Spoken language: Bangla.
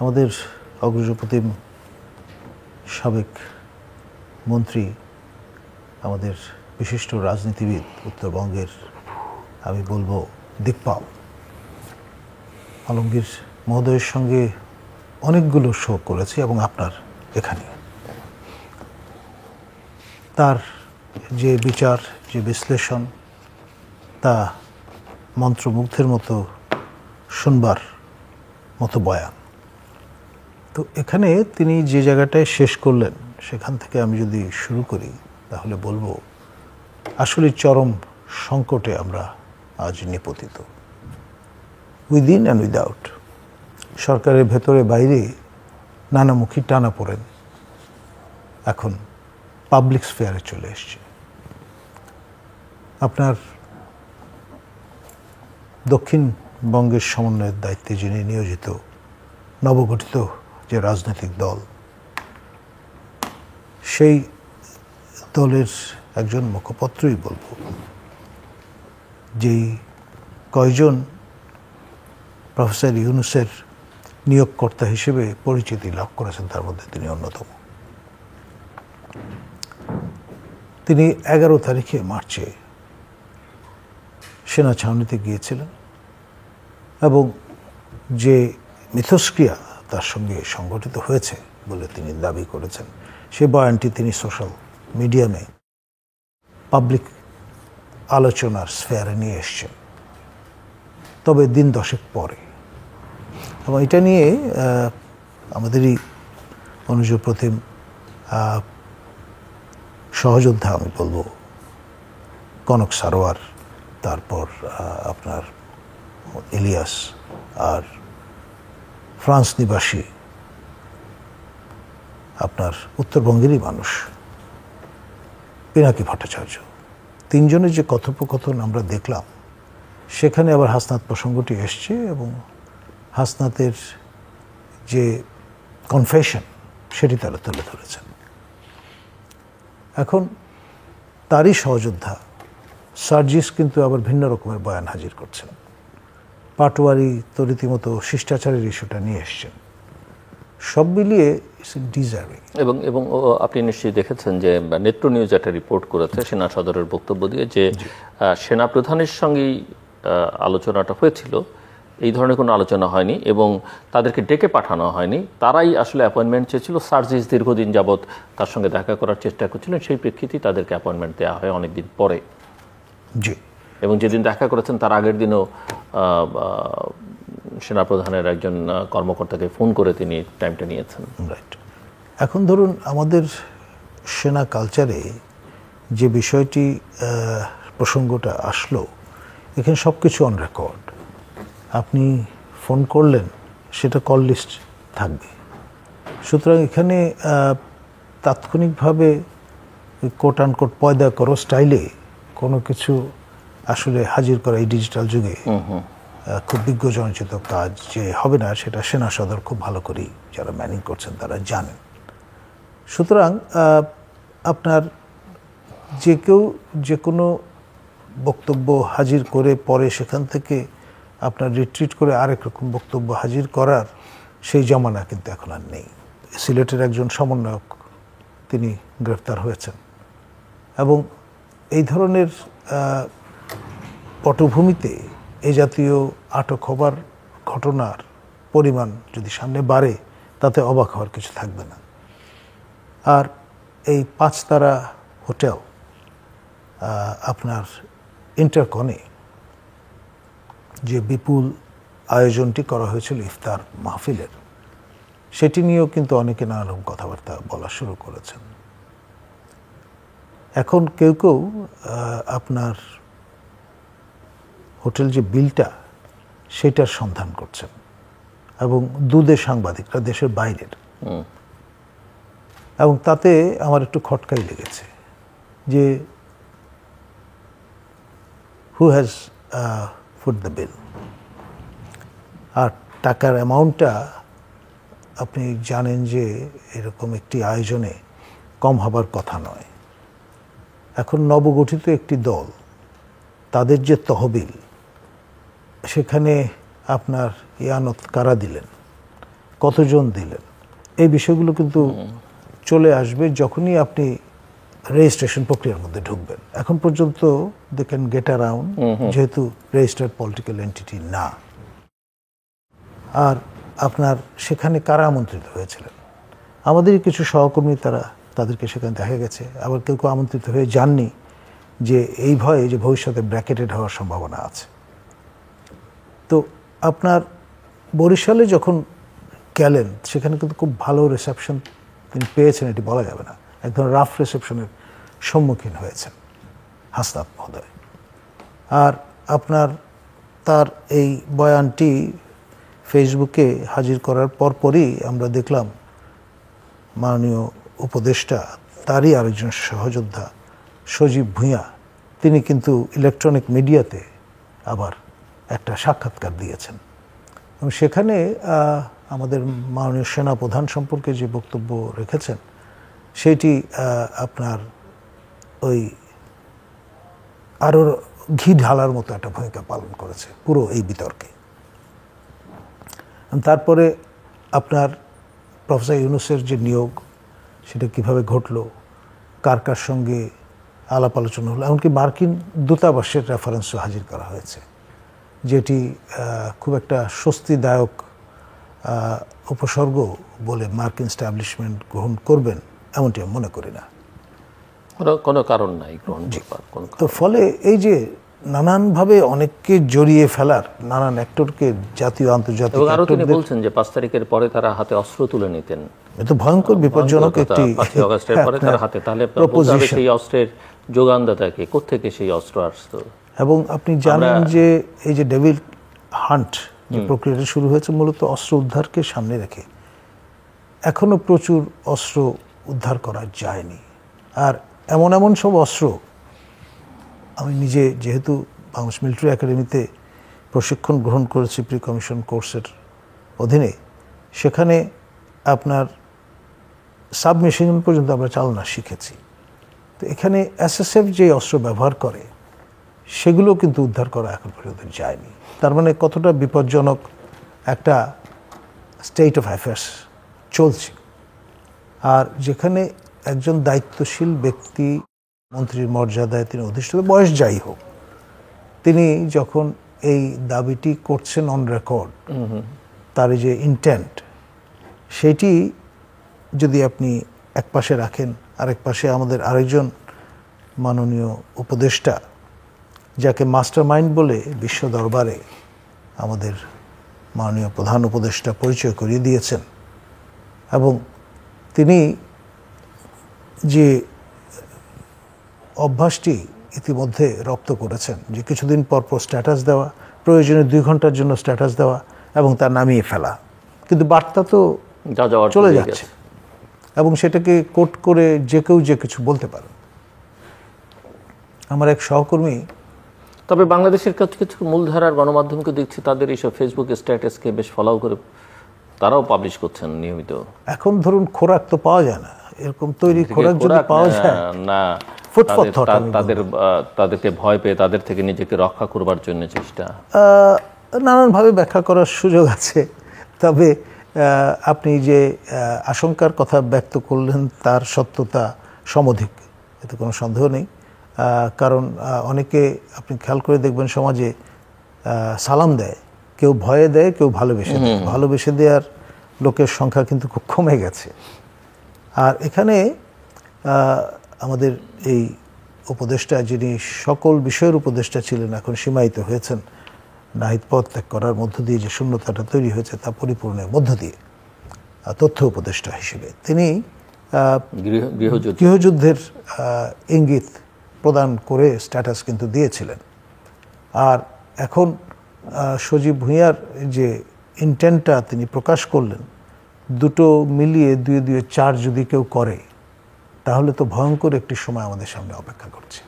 আমাদের অগ্রজপ্রতিম সাবেক মন্ত্রী, আমাদের বিশিষ্ট রাজনীতিবিদ, উত্তরবঙ্গের আমি বলবো দিকপাল আলমগীর মহোদয়ের সঙ্গে অনেকগুলো শো করেছি এবং আপনার এখানে তার যে বিচার, যে বিশ্লেষণ, তা মন্ত্রমুগ্ধের মতো শুনবার মতো বয়ান। তো এখানে তিনি যে জায়গাটায় শেষ করলেন সেখান থেকে আমি যদি শুরু করি তাহলে বলবো আসলে চরম সংকটে আমরা আজ নিপতিত, উইদিন অ্যান্ড উইদাউট। সরকারের ভেতরে বাইরে নানামুখী টানাপোড়েন এখন পাবলিক স্ফেয়ারে চলে এসছে। আপনার দক্ষিণবঙ্গের সমন্বয়ের দায়িত্বে যিনি নিয়োজিত নবগঠিত যে রাজনৈতিক দল, সেই দলের একজন মুখপত্রই বলবো, যেই কয়জন প্রফেসর ইউনূসের নিয়োগকর্তা হিসেবে পরিচিতি লাভ করেছেন তার মধ্যে তিনি অন্যতম। তিনি 11 তারিখে মার্চে সেনা ছাউনিতে গিয়েছিলেন এবং যে মিথস্ক্রিয়া তার সঙ্গে সংগঠিত হয়েছে বলে তিনি দাবি করেছেন, সে বয়ানটি তিনি সোশ্যাল মিডিয়ামে পাবলিক আলোচনার স্ফেয়ারে নিয়ে এসছেন, তবে দিন 10 পরে। এবং এটা নিয়ে আমাদেরই অনুজপ্রতিম সহযোদ্ধা আমি বলবো কনক সারোয়ার, তারপর আপনার ইলিয়াস, আর ফ্রান্স নিবাসী আপনার উত্তরবঙ্গেরই মানুষ পিনাকি ভট্টাচার্য, তিনজনের যে কথোপকথন আমরা দেখলাম, সেখানে আবার হাসনাত প্রসঙ্গটি এসছে এবং হাসনাতের যে কনফেশন সেটি তারা তুলে ধরেছেন। এখন তারই সহযোদ্ধা সার্জিস কিন্তু আবার ভিন্ন রকমের বয়ান হাজির করছেন। পাটোয়ারি তো রীতিমতো শিষ্টাচারের ইস্যুটা নিয়ে এসছেন। সব মিলিয়ে ডিজার্ভিং। এবং আপনি নিশ্চয়ই দেখেছেন যে নেত্র নিউজ একটা রিপোর্ট করেছে সেনা সদরের বক্তব্য দিয়ে, যে সেনা প্রধানের সঙ্গেই আলোচনাটা হয়েছিল, এই ধরনের কোনো আলোচনা হয়নি এবং তাদেরকে ডেকে পাঠানো হয়নি। তারাই আসলে অ্যাপয়েন্টমেন্ট চেয়েছিল। সার্জিস দীর্ঘদিন যাবৎ তার সঙ্গে দেখা করার চেষ্টা করছিলেন, সেই প্রেক্ষিতেই তাদেরকে অ্যাপয়েন্টমেন্ট দেওয়া হয় অনেকদিন পরে। জি। এবং যেদিন দেখা করেছেন তার আগের দিনও সেনাপ্রধানের একজন কর্মকর্তাকে ফোন করে তিনি টাইমটা নিয়েছেন। রাইট। এখন ধরুন আমাদের সেনা কালচারে যে বিষয়টি প্রসঙ্গটা আসলো, এখানে সব কিছু অন রেকর্ড। আপনি ফোন করলেন, সেটা কল লিস্ট থাকবে। সুতরাং এখানে তাৎক্ষণিকভাবে কোট আনকোট পয়দা করো স্টাইলে কোনো কিছু আসলে হাজির করা এই ডিজিটাল যুগে খুব বিজ্ঞজনচিত কাজ যে হবে না, সেটা সেনা সদর খুব ভালো করেই যারা ম্যানিং করছেন তারা জানেন। সুতরাং আপনার যে কেউ যে কোনো বক্তব্য হাজির করে পরে সেখান থেকে আপনার রিট্রিট করে আরেক রকম বক্তব্য হাজির করার সেই জমানা কিন্তু এখন আর নেই। সিলেটের একজন সমন্বয়ক তিনি গ্রেফতার হয়েছেন এবং এই ধরনের পটভূমিতে এই জাতীয় আটক হবার ঘটনার পরিমাণ যদি সামনে বাড়ে তাতে অবাক হওয়ার কিছু থাকবে না। আর এই 5 তারা হোটেল আপনার ইন্টারকনে যে বিপুল আয়োজনটি করা হয়েছিল ইফতার মাহফিলের, সেটি নিয়েও কিন্তু অনেকে নানা রকম কথাবার্তা বলা শুরু করেছেন। এখন কেউ কেউ আপনার হোটেল যে বিলটা সেটার সন্ধান করছেন এবং দুধের সাংবাদিকরা দেশের বাইরের, এবং তাতে আমার একটু খটকাই লেগেছে যে who has foot the bill. আর টাকার অ্যামাউন্টটা আপনি জানেন যে এরকম একটি আয়োজনে কম হবার কথা নয়। এখন নবগঠিত একটি দল, তাদের যে তহবিল, সেখানে আপনার ইয়ানত কারা দিলেন কতজন দিলেন, এই বিষয়গুলো কিন্তু চলে আসবে যখনই আপনি রেজিস্ট্রেশন প্রক্রিয়ার মধ্যে ঢুকবেন। এখন পর্যন্ত দে ক্যান গেট অ্যারাউন্ড, যেহেতু রেজিস্টার্ড পলিটিক্যাল এন্টিটি না। আর আপনার সেখানে কারা আমন্ত্রিত হয়েছিলেন? আমাদেরই কিছু সহকর্মী, তাদেরকে সেখানে দেখা গেছে। আবার কেউ কেউ আমন্ত্রিত হয়ে যাননি, যে এই ভয়ে যে ভবিষ্যতে ব্র্যাকেটেড হওয়ার সম্ভাবনা আছে। তো আপনার বরিশালে যখন গেলেন, সেখানে কিন্তু খুব ভালো রিসেপশন তিনি পেয়েছেন, এটি বলা যাবে না। এক ধরনের রাফ রিসেপশনের সম্মুখীন হয়েছেন হাসনাত মহোদয়। আর আপনার তার এই বয়ানটি ফেসবুকে হাজির করার পরপরই আমরা দেখলাম মাননীয় উপদেষ্টা, তারই আরেকজন সহযোদ্ধা সজীব ভূঁইয়া, তিনি কিন্তু ইলেকট্রনিক মিডিয়াতে আবার একটা সাক্ষাৎকার দিয়েছেন। এবং সেখানে আমাদের মাননীয় সেনা প্রধান সম্পর্কে যে বক্তব্য রেখেছেন, সেটি আপনার ওই আরও ঘি ঢালার মতো একটা ভূমিকা পালন করেছে পুরো এই বিতর্কে। তারপরে আপনার প্রফেসর ইউনূসের যে নিয়োগ, সেটা কিভাবে ঘটলো, কার কার সঙ্গে আলাপ আলোচনা হলো, এমনকি মার্কিন দূতাবাসের রেফারেন্সও হাজির করা হয়েছে, যেটি খুব একটা স্বস্তিদায়ক উপসর্গ বলে মার্কিন স্ট্যাবলিশমেন্ট গ্রহণ করবেন এমনটি আমি মনে করি না। কোনো কারণ নাই গ্রহণ করবার। তো ফলে এই যে নানানভাবে অনেককে জড়িয়ে ফেলার, নানান অ্যাক্টরকে জাতীয় আন্তর্জাতিক, এবং আরো তিনি বলছেন যে 5 তারিখের পরে তারা হাতে অস্ত্র তুলে নিতেন। এত ভয়ঙ্কর বিপজ্জনক একটি 5 আগস্টের পরে তারা হাতে, তাহলে সেই অস্ত্রের যোগানদাতাকে কোত্থেকে সেই অস্ত্র আসতো। এবং আপনি জানেন যে এই যে ডেভিল হান্ট যে প্রক্রিয়াটা শুরু হয়েছে মূলত অস্ত্র উদ্ধারকে সামনে রেখে, এখনো প্রচুর অস্ত্র উদ্ধার করা যায়নি। আর এমন এমন সব অস্ত্র, আমি নিজে যেহেতু বাংলাদেশ মিলিটারি একাডেমিতে প্রশিক্ষণ গ্রহণ করেছি প্রি কমিশন কোর্সের অধীনে, সেখানে আপনার সাবমেশিন পর্যন্ত আমরা চালনা শিখেছি। তো এখানে এসএসএফ যে অস্ত্র ব্যবহার করে, সেগুলো কিন্তু উদ্ধার করা এখন পর্যন্ত যায়নি। তার মানে কতটা বিপজ্জনক একটা স্টেট অফ অ্যাফেয়ার্স চলছে। আর যেখানে একজন দায়িত্বশীল ব্যক্তি, মন্ত্রীর মর্যাদায় তিনি অধিষ্ঠিত, বয়স যাই হোক, তিনি যখন এই দাবিটি করছেন অন রেকর্ড, তার যে ইন্টেন্ট, সেটি যদি আপনি এক পাশে রাখেন, আরেক পাশে আমাদের আরেকজন মাননীয় উপদেষ্টা, যাকে মাস্টার মাইন্ড বলে বিশ্ব দরবারে আমাদের মাননীয় প্রধান উপদেষ্টা পরিচয় করিয়ে দিয়েছেন, এবং তিনি যে অভ্যাসটি ইতিমধ্যে রপ্ত করেছেন, যে কিছুদিন পর পর স্ট্যাটাস দেওয়া, প্রয়োজনে 2 ঘন্টার জন্য স্ট্যাটাস দেওয়া এবং তা নামিয়ে ফেলা, কিন্তু বার্তা তো চলে যাচ্ছে, এবং সেটাকে কোট করে যে কেউ যে কিছু বলতে পারে। আমার এক সহকর্মী, তবে বাংলাদেশের কিছু মূলধারার গণমাধ্যমকে দেখছি তাদের এইসব ফেসবুক স্ট্যাটাসকে বেশ ফলো করে তারাও পাবলিশ করছেন নিয়মিত। এখন ধরুন খোরাক তো পাওয়া যায় না, এরকম তৈরি খোরাক যদি পাওয়া যায় না, তাদেরকে ভয় পেয়ে তাদের থেকে নিজেকে রক্ষা করবার জন্য চেষ্টা, নানানভাবে ব্যাখ্যা করার সুযোগ আছে। তবে আপনি যে আশঙ্কার কথা ব্যক্ত করলেন, তার সত্যতা সমধিক, এতে কোনো সন্দেহ নেই। কারণ অনেকে আপনি খেয়াল করে দেখবেন সমাজে সালাম দেয়, কেউ ভয়ে দেয়, কেউ ভালোবেসে দেয়। ভালোবেসে দেওয়ার লোকের সংখ্যা কিন্তু খুব কমে গেছে। আর এখানে আমাদের এই উপদেষ্টা, যিনি সকল বিষয়ের উপদেষ্টা ছিলেন, এখন সীমায়িত হয়েছেন নাহিদ পদ ত্যাগ করার মধ্য দিয়ে যে শূন্যতাটা তৈরি হয়েছে তা পরিপূর্ণের মধ্য দিয়ে তথ্য উপদেষ্টা হিসেবে তিনি গৃহযুদ্ধের ইঙ্গিত প্রদান করে স্ট্যাটাস কিন্তু দিয়েছিলেন। আর এখন সজীব ভূঁইয়ার যে ইন্টেন্টটা তিনি প্রকাশ করলেন, দুটো মিলিয়ে 2 2 4 যদি কেউ করে, তাহলে তো ভয়ঙ্কর একটি সময় আমাদের সামনে অপেক্ষা করছে।